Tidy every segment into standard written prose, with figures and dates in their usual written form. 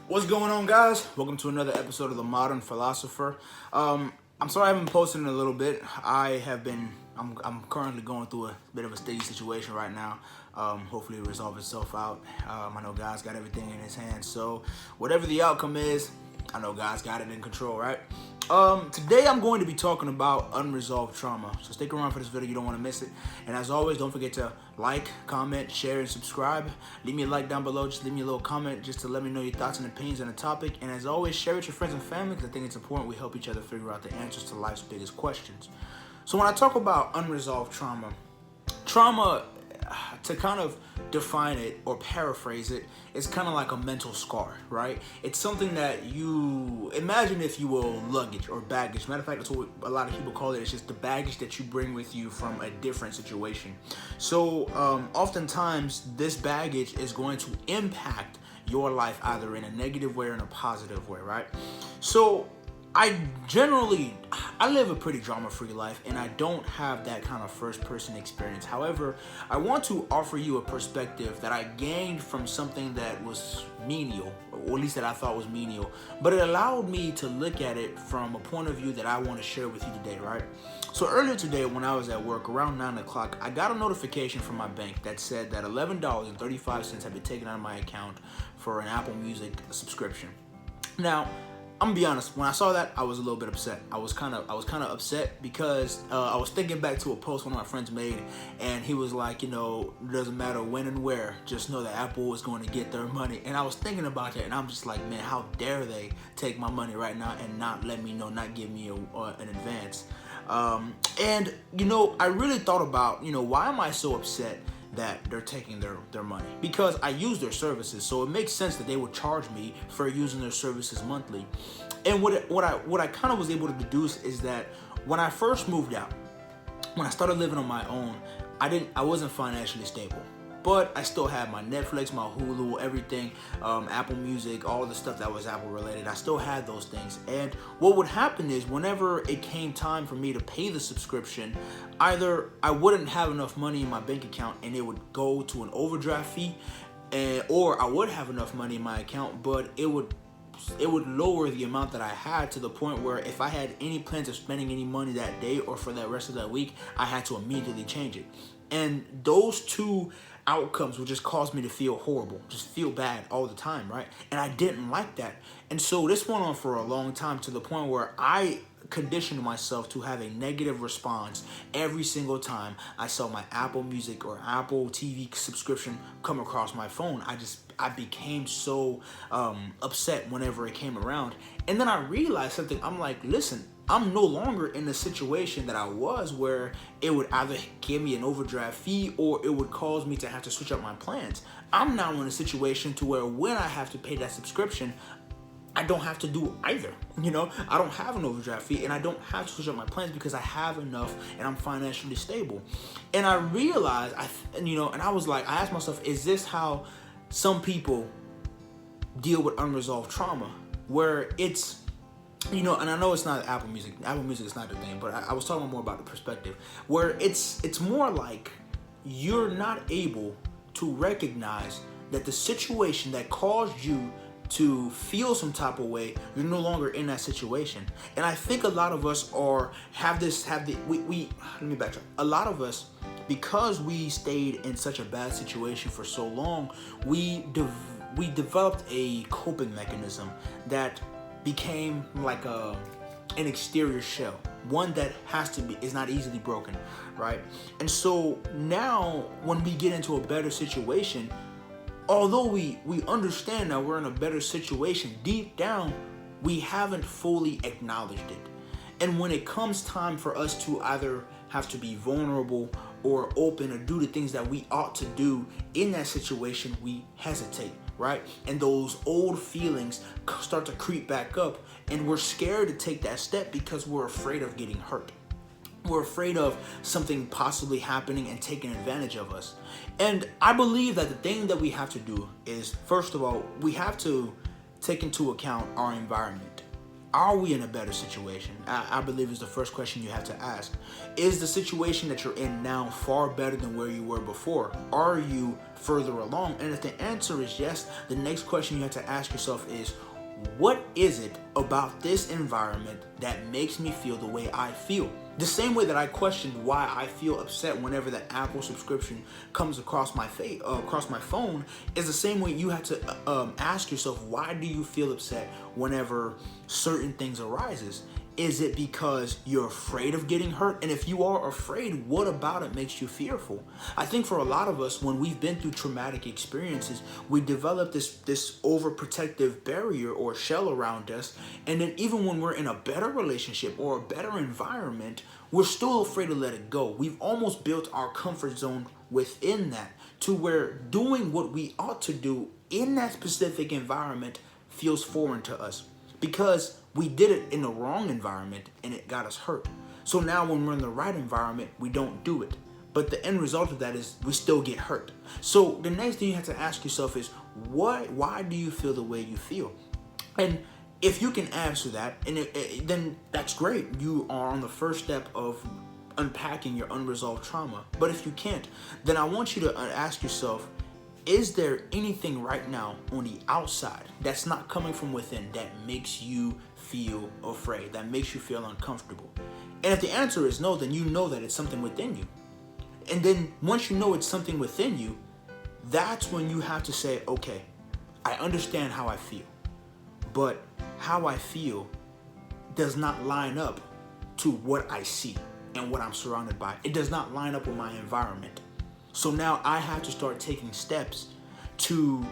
What's going on, guys? Welcome to another episode of The Modern Philosopher. I'm sorry I haven't posted in a little bit. I'm currently going through a bit of a sticky situation right now. Hopefully it'll resolve itself out. I know God's got everything in his hands. So whatever the outcome is, I know God's got it in control, right? Today I'm going to be talking about unresolved trauma. So stick around for this video, you don't want to miss it. And as always, don't forget to like, comment, share, and subscribe. Leave me a like down below, just leave me a little comment just to let me know your thoughts and opinions on the topic. And as always, share with your friends and family because I think it's important we help each other figure out the answers to life's biggest questions. So when I talk about unresolved trauma, to kind of define it or paraphrase it, it's kind of like a mental scar, right? It's something that you imagine, if you will, luggage or baggage. Matter of fact, that's what a lot of people call it. It's just the baggage that you bring with you from a different situation. So oftentimes this baggage is going to impact your life either in a negative way or in a positive way, right? So I live a pretty drama-free life, and I don't have that kind of first-person experience. However, I want to offer you a perspective that I gained from something that was menial, or at least that I thought was menial, but it allowed me to look at it from a point of view that I want to share with you today, right? So earlier today, when I was at work, around 9 o'clock, I got a notification from my bank that said that $11.35 had been taken out of my account for an Apple Music subscription. Now, I'm gonna be honest. When I saw that, I was a little bit upset. I was kind of upset because I was thinking back to a post one of my friends made, and he was like, it doesn't matter when and where, just know that Apple is going to get their money. And I was thinking about that, and I'm just like, man, how dare they take my money right now and not let me know, not give me an advance. And I really thought about, why am I so upset that they're taking their money? Because I use their services, so it makes sense that they would charge me for using their services monthly. And what I kind of was able to deduce is that when I first moved out, when I started living on my own, I wasn't financially stable. But I still had my Netflix, my Hulu, everything, Apple Music, all the stuff that was Apple related. I still had those things. And what would happen is whenever it came time for me to pay the subscription, either I wouldn't have enough money in my bank account and it would go to an overdraft fee, or I would have enough money in my account, but it would lower the amount that I had to the point where if I had any plans of spending any money that day or for that rest of that week, I had to immediately change it. And those two outcomes would just cause me to feel horrible, just feel bad all the time, right? And I didn't like that. And so this went on for a long time to the point where I conditioned myself to have a negative response every single time I saw my Apple Music or Apple TV subscription come across my phone. I became so upset whenever it came around. And then I realized something. I'm like, listen, I'm no longer in the situation that I was where it would either give me an overdraft fee or it would cause me to have to switch up my plans. I'm now in a situation to where when I have to pay that subscription, I don't have to do either. I don't have an overdraft fee and I don't have to switch up my plans because I have enough and I'm financially stable. And I realized, and I was like, I asked myself, is this how some people deal with unresolved trauma? Where it's, and I know it's not Apple Music. Apple Music is not the thing, but I was talking more about the perspective where it's more like you're not able to recognize that the situation that caused you to feel some type of way, you're no longer in that situation. And I think a lot of us let me backtrack. A lot of us, because we stayed in such a bad situation for so long, we developed a coping mechanism that became like an exterior shell, one that is not easily broken, right? And so now when we get into a better situation, although we understand that we're in a better situation, deep down we haven't fully acknowledged it. And when it comes time for us to either have to be vulnerable or open or do the things that we ought to do in that situation, we hesitate, right? And those old feelings start to creep back up, and we're scared to take that step because we're afraid of getting hurt. We're afraid of something possibly happening and taking advantage of us. And I believe that the thing that we have to do is, first of all, we have to take into account our environment. Are we in a better situation? I believe is the first question you have to ask. Is the situation that you're in now far better than where you were before? Are you further along? And if the answer is yes, the next question you have to ask yourself is, what is it about this environment that makes me feel the way I feel? The same way that I questioned why I feel upset whenever that Apple subscription comes across my phone is the same way you have to ask yourself, why do you feel upset whenever certain things arises? Is it because you're afraid of getting hurt? And if you are afraid, what about it makes you fearful? I think for a lot of us, when we've been through traumatic experiences, we develop this overprotective barrier or shell around us. And then even when we're in a better relationship or a better environment, we're still afraid to let it go. We've almost built our comfort zone within that to where doing what we ought to do in that specific environment feels foreign to us, because we did it in the wrong environment and it got us hurt. So now when we're in the right environment, we don't do it. But the end result of that is we still get hurt. So the next thing you have to ask yourself is, why do you feel the way you feel? And if you can answer that, then that's great. You are on the first step of unpacking your unresolved trauma. But if you can't, then I want you to ask yourself, is there anything right now on the outside that's not coming from within that makes you feel afraid, that makes you feel uncomfortable? And if the answer is no, then you know that it's something within you. And then once you know it's something within you, that's when you have to say, okay, I understand how I feel, but how I feel does not line up to what I see and what I'm surrounded by. It does not line up with my environment. So now I have to start taking steps to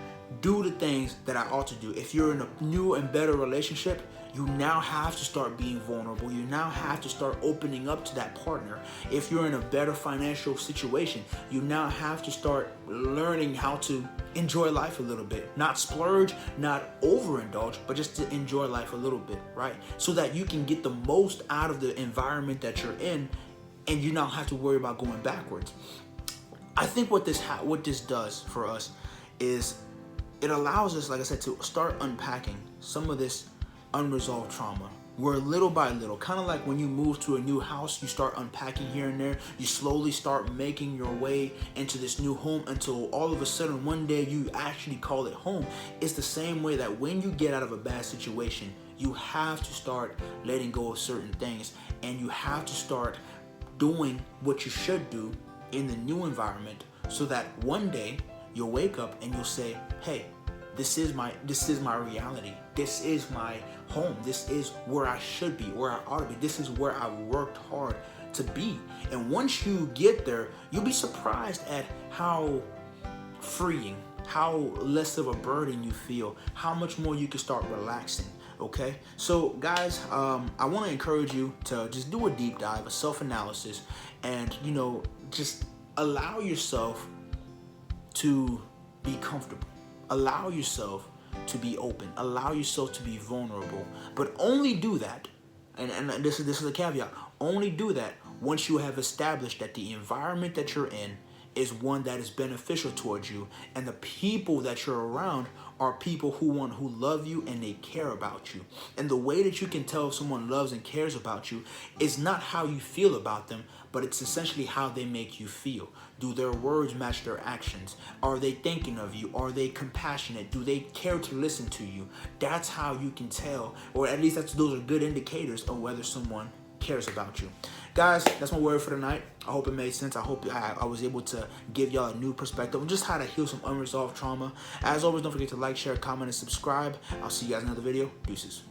do the things that I ought to do. If you're in a new and better relationship, you now have to start being vulnerable. You now have to start opening up to that partner. If you're in a better financial situation, you now have to start learning how to enjoy life a little bit. Not splurge, not overindulge, but just to enjoy life a little bit, right? So that you can get the most out of the environment that you're in and you don't have to worry about going backwards. I think what this does for us is it allows us, like I said, to start unpacking some of this unresolved trauma, where little by little, kind of like when you move to a new house, you start unpacking here and there, you slowly start making your way into this new home until all of a sudden one day you actually call it home. It's the same way that when you get out of a bad situation, you have to start letting go of certain things, and you have to start doing what you should do in the new environment, so that one day you'll wake up and you'll say, hey, this is my reality. This is my home. This is where I should be, where I ought to be. This is where I've worked hard to be. And once you get there, you'll be surprised at how freeing, how less of a burden you feel, how much more you can start relaxing. Okay, so guys, I want to encourage you to just do a deep dive, a self-analysis, and just allow yourself to be comfortable. Allow yourself to be open. Allow yourself to be vulnerable. But only do that, and this is a caveat, only do that once you have established that the environment that you're in is one that is beneficial towards you, and the people that you're around are people who love you and they care about you. And the way that you can tell if someone loves and cares about you is not how you feel about them, but it's essentially how they make you feel. Do their words match their actions? Are they thinking of you? Are they compassionate? Do they care to listen to you? That's how you can tell, or at least those are good indicators of whether someone cares about you. Guys, that's my word for tonight. I hope it made sense. I hope I was able to give y'all a new perspective on just how to heal some unresolved trauma. As always, don't forget to like, share, comment, and subscribe. I'll see you guys in another video. Deuces.